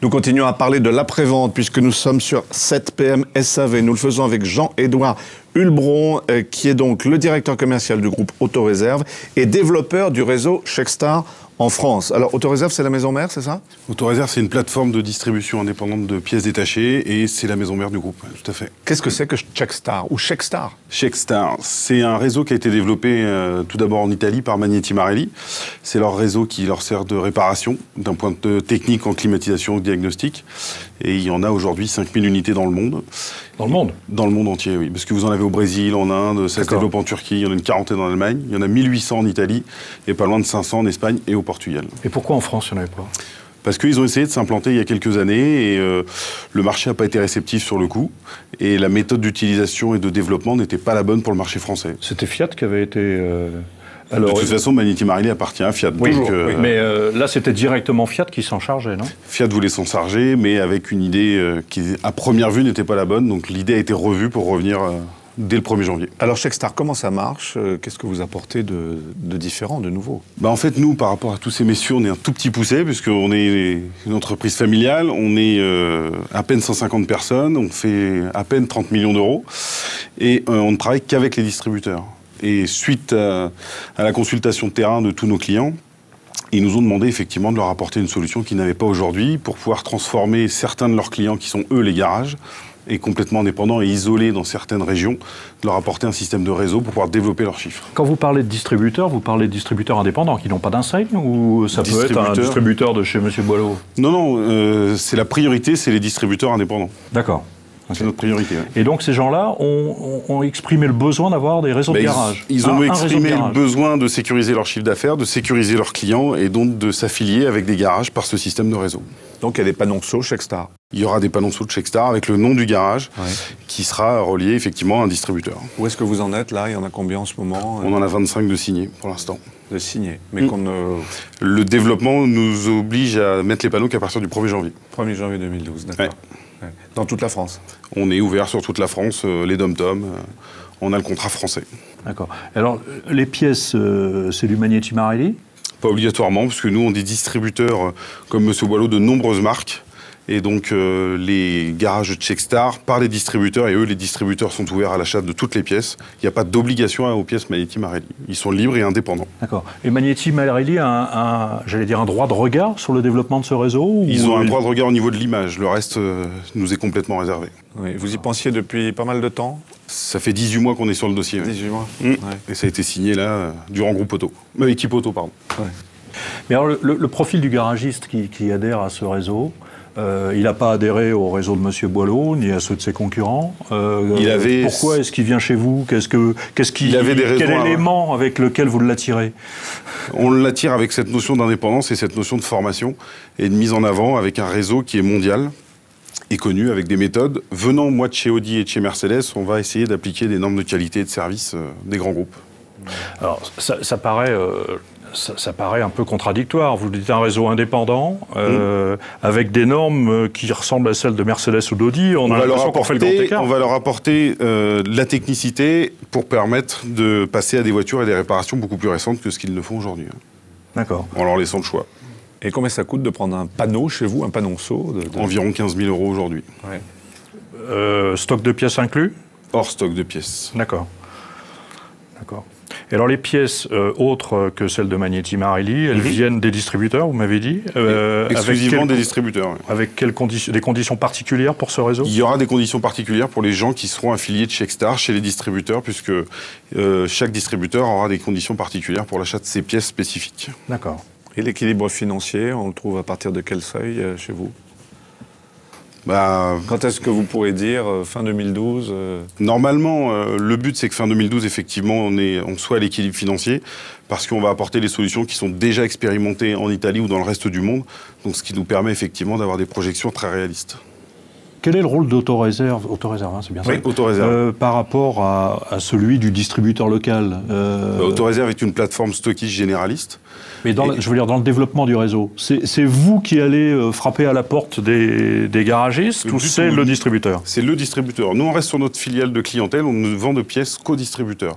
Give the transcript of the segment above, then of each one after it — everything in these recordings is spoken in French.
Nous continuons à parler de l'après-vente puisque nous sommes sur 7PM SAV. Nous le faisons avec Jean-Édouard Hulbron, qui est donc le directeur commercial du groupe Autoréserve et développeur du réseau Checkstar en France. Alors, Autoréserve, c'est la maison mère, c'est ça? Autoréserve, c'est une plateforme de distribution indépendante de pièces détachées et c'est la maison mère du groupe, tout à fait. Qu'est-ce que c'est que Checkstar ou Checkstar? Checkstar, c'est un réseau qui a été développé tout d'abord en Italie par Magneti Marelli. C'est leur réseau qui leur sert de réparation, d'un point de vue technique en climatisation ou diagnostic. Et il y en a aujourd'hui 5000 unités dans le monde. Dans le monde? Dans le monde entier, oui. Parce que vous en avez au Brésil, en Inde, ça se développe en Turquie, il y en a une quarantaine en Allemagne, il y en a 1800 en Italie et pas loin de 500 en Espagne et au Portugal. Et pourquoi en France, il n'y en avait pas? Parce qu'ils ont essayé de s'implanter il y a quelques années et le marché n'a pas été réceptif sur le coup. Et la méthode d'utilisation et de développement n'était pas la bonne pour le marché français. C'était Fiat qui avait été... Alors, de toute façon, Magneti Marelli appartient à Fiat. Oui, donc, oui. Mais là, c'était directement Fiat qui s'en chargeait, non? Fiat voulait s'en charger, mais avec une idée qui, à première vue, n'était pas la bonne. Donc l'idée a été revue pour revenir dès le 1er janvier. Alors, Checkstar, comment ça marche? Qu'est-ce que vous apportez de différent, de nouveau? En fait, nous, par rapport à tous ces messieurs, on est un tout petit poussé, puisqu'on est une entreprise familiale, on est à peine 150 personnes, on fait à peine 30 millions d'euros, et on ne travaille qu'avec les distributeurs. Et suite à la consultation de terrain de tous nos clients, ils nous ont demandé effectivement de leur apporter une solution qu'ils n'avaient pas aujourd'hui pour pouvoir transformer certains de leurs clients, qui sont eux les garages, et complètement indépendants et isolés dans certaines régions, de leur apporter un système de réseau pour pouvoir développer leurs chiffres. Quand vous parlez de distributeurs, vous parlez de distributeurs indépendants qui n'ont pas d'enseigne, ou ça peut être un distributeur de chez M. Boileau? Non, c'est la priorité, c'est les distributeurs indépendants. D'accord. C'est notre priorité. Ouais. Et donc ces gens-là ont exprimé le besoin d'avoir des réseaux de garage. Ils ont exprimé le besoin de sécuriser leur chiffre d'affaires, de sécuriser leurs clients et donc de s'affilier avec des garages par ce système de réseau. Donc il y a des panonceaux Checkstar? Il y aura des panonceaux de Checkstar avec le nom du garage qui sera relié effectivement à un distributeur. Où est-ce que vous en êtes là? Il y en a combien en ce moment? On en a 25 de signés pour l'instant. De signés, mais qu'on ne... Le développement nous oblige à mettre les panneaux qu'à partir du 1er janvier. 1er janvier 2012, d'accord. Ouais. Ouais. Dans toute la France? On est ouvert sur toute la France, les dom-toms, on a le contrat français. D'accord. Alors, les pièces, c'est du Magneti Marelli? Pas obligatoirement, parce que nous, on est distributeurs, comme M. Boileau, de nombreuses marques. Et donc, les garages de Checkstar, par les distributeurs, et eux, les distributeurs sont ouverts à l'achat de toutes les pièces. Il n'y a pas d'obligation aux pièces Magneti Marelli. Ils sont libres et indépendants. D'accord. Et Magneti Marelli a j'allais dire, un droit de regard sur le développement de ce réseau? Ils ont un droit de regard au niveau de l'image. Le reste nous est complètement réservé. Oui. Vous y pensiez depuis pas mal de temps? Ça fait 18 mois qu'on est sur le dossier. 18 mois. Ouais. Et ça a été signé, là, durant Groupe Auto. Équipe Auto, pardon. Ouais. Mais alors, le profil du garagiste qui adhère à ce réseau, il n'a pas adhéré au réseau de M. Boileau, ni à ceux de ses concurrents. Pourquoi est-ce qu'il vient chez vous? Quel élément avec lequel vous l'attirez? On l'attire avec cette notion d'indépendance et cette notion de formation et de mise en avant avec un réseau qui est mondial et connu, avec des méthodes. Venant, moi, de chez Audi et de chez Mercedes, on va essayer d'appliquer des normes de qualité et de service des grands groupes. Alors, ça paraît... Ça paraît un peu contradictoire. Vous dites un réseau indépendant, avec des normes qui ressemblent à celles de Mercedes ou d'Audi. On va leur apporter la technicité pour permettre de passer à des voitures et des réparations beaucoup plus récentes que ce qu'ils ne font aujourd'hui. D'accord. En leur laissant le choix. Et combien ça coûte de prendre un panneau chez vous, un panonceau Environ 15 000 € aujourd'hui. Ouais. Stock de pièces inclus? Hors stock de pièces. D'accord. D'accord. Et alors les pièces autres que celles de Magneti Marelli, elles viennent des distributeurs, vous m'avez dit? Exclusivement des distributeurs. Oui. Avec des conditions particulières pour ce réseau? Il y aura des conditions particulières pour les gens qui seront affiliés de Checkstar chez les distributeurs, puisque chaque distributeur aura des conditions particulières pour l'achat de ces pièces spécifiques. D'accord. Et l'équilibre financier, on le trouve à partir de quel seuil chez vous? Quand est-ce que vous pourrez dire fin 2012 Normalement, le but, c'est que fin 2012, effectivement, on soit à l'équilibre financier, parce qu'on va apporter les solutions qui sont déjà expérimentées en Italie ou dans le reste du monde, donc ce qui nous permet effectivement d'avoir des projections très réalistes. Quel est le rôle d'Autoréserve, hein, c'est bien ça? Oui, Autoréserve. Par rapport à celui du distributeur local Autoréserve est une plateforme stockiste généraliste. Mais je veux dire, dans le développement du réseau, c'est vous qui allez frapper à la porte des garagistes ou c'est le distributeur? C'est le distributeur. Nous, on reste sur notre filiale de clientèle, on ne vend de pièces qu'aux distributeurs.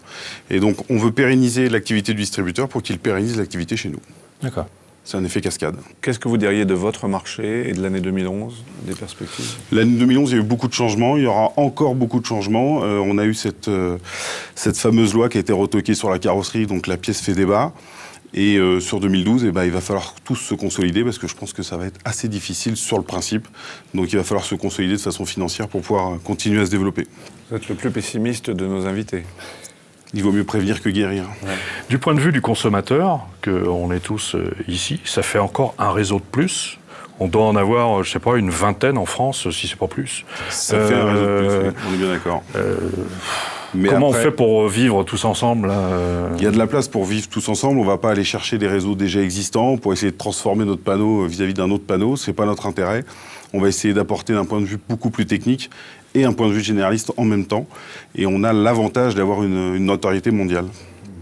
Et donc, on veut pérenniser l'activité du distributeur pour qu'il pérennise l'activité chez nous. D'accord. C'est un effet cascade. Qu'est-ce que vous diriez de votre marché et de l'année 2011, des perspectives? L'année 2011, il y a eu beaucoup de changements. Il y aura encore beaucoup de changements. On a eu cette fameuse loi qui a été retoquée sur la carrosserie, donc la pièce fait débat. Et sur 2012, il va falloir tous se consolider parce que je pense que ça va être assez difficile sur le principe. Donc il va falloir se consolider de façon financière pour pouvoir continuer à se développer. Vous êtes le plus pessimiste de nos invités. Il vaut mieux prévenir que guérir. Ouais. Du point de vue du consommateur, qu'on est tous ici, ça fait encore un réseau de plus. On doit en avoir, je sais pas, une vingtaine en France, si c'est pas plus. Ça fait un réseau de plus, oui. On est bien d'accord. Mais comment après, on fait pour vivre tous ensemble là, Il y a de la place pour vivre tous ensemble. On ne va pas aller chercher des réseaux déjà existants pour essayer de transformer notre panneau vis-à-vis d'un autre panneau. Ce n'est pas notre intérêt. On va essayer d'apporter d'un point de vue beaucoup plus technique et un point de vue généraliste en même temps. Et on a l'avantage d'avoir une notoriété mondiale.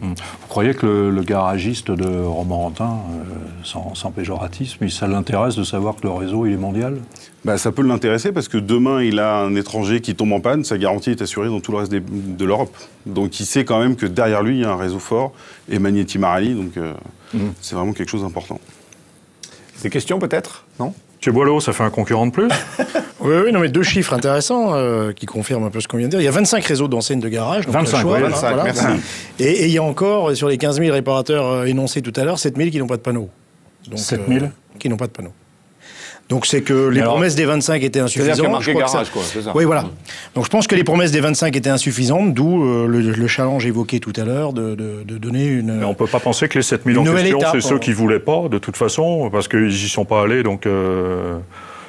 Vous croyez que le garagiste de Romorantin, sans péjoratisme, ça l'intéresse de savoir que le réseau il est mondial? Ça peut l'intéresser parce que demain, il a un étranger qui tombe en panne, sa garantie est assurée dans tout le reste de l'Europe. Donc il sait quand même que derrière lui, il y a un réseau fort, et Magneti Marelli, donc c'est vraiment quelque chose d'important. Des questions peut-être? Non? Monsieur Boileau, ça fait un concurrent de plus? Oui, non, mais deux chiffres intéressants qui confirment un peu ce qu'on vient de dire. Il y a 25 réseaux d'enseignes de garage. Donc 25, choix, oui, 25, voilà. Merci. Et il y a encore, sur les 15 000 réparateurs énoncés tout à l'heure, 7 000 qui n'ont pas de panneau. 7 000 qui n'ont pas de panneau. Donc c'est que les promesses des 25 étaient insuffisantes. C'est-à-dire qu'il y a marqué garage, quoi, c'est ça. Oui, voilà. Donc je pense que les promesses des 25 étaient insuffisantes, d'où le challenge évoqué tout à l'heure de donner une. Mais on ne peut pas penser que les 7 000 en question, c'est ceux qui ne voulaient pas, de toute façon, parce qu'ils n'y sont pas allés, donc.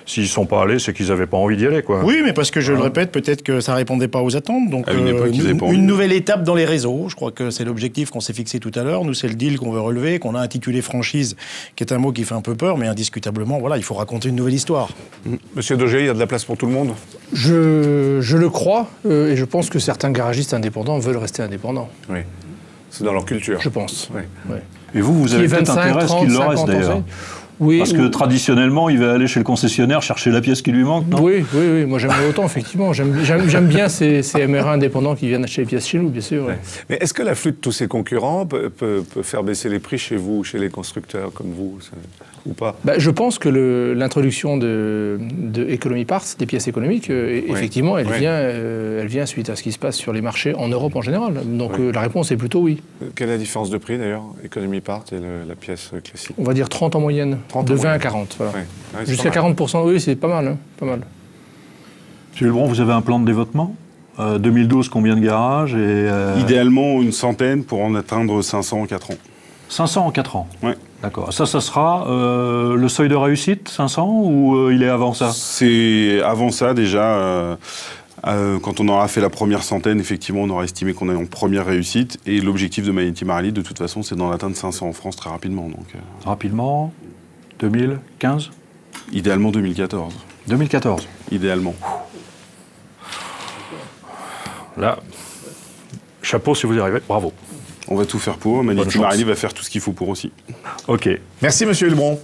S'ils ne sont pas allés, c'est qu'ils n'avaient pas envie d'y aller, quoi. Oui, mais parce que, je le répète, peut-être que ça ne répondait pas aux attentes. Donc, une nouvelle étape dans les réseaux. Je crois que c'est l'objectif qu'on s'est fixé tout à l'heure. Nous, c'est le deal qu'on veut relever, qu'on a intitulé franchise, qui est un mot qui fait un peu peur, mais indiscutablement, voilà, il faut raconter une nouvelle histoire. Monsieur Dauger, il y a de la place pour tout le monde? Je le crois, et je pense que certains garagistes indépendants veulent rester indépendants. Oui. C'est dans leur culture. Je pense. Oui. Ouais. Et vous avez peut-être intérêt à ce qu'il le reste, d'ailleurs. Oui, parce que traditionnellement, il va aller chez le concessionnaire chercher la pièce qui lui manque, non? Oui, moi j'aimerais autant, effectivement. J'aime bien ces MRA indépendants qui viennent acheter les pièces chez nous, bien sûr. Ouais. Mais est-ce que l'afflux de tous ces concurrents peut faire baisser les prix chez vous, chez les constructeurs comme vous, ou pas? Je pense que l'introduction de Economy Parts, des pièces économiques, effectivement, elle vient suite à ce qui se passe sur les marchés en Europe en général. Donc la réponse est plutôt oui. Quelle est la différence de prix d'ailleurs, Economy Parts et la pièce classique? On va dire 30 en moyenne. De 20 à 40, voilà. Jusqu'à 40%, oui, c'est pas mal, hein, pas mal. Monsieur Lebron, vous avez un plan de développement 2012, combien de garages Idéalement, une centaine pour en atteindre 500 en 4 ans. 500 en 4 ans? Oui. D'accord. Ça sera le seuil de réussite, 500, ou il est avant ça? C'est avant ça, déjà. Quand on aura fait la première centaine, effectivement, on aura estimé qu'on est en première réussite. Et l'objectif de Magneti Marelli, de toute façon, c'est d'en atteindre 500 en France très rapidement. Donc, rapidement 2015? Idéalement 2014. 2014? Idéalement. Là, chapeau si vous y arrivez, bravo. On va tout faire pour. Magneti Marelli va faire tout ce qu'il faut pour aussi. Ok. Merci, monsieur Lebron.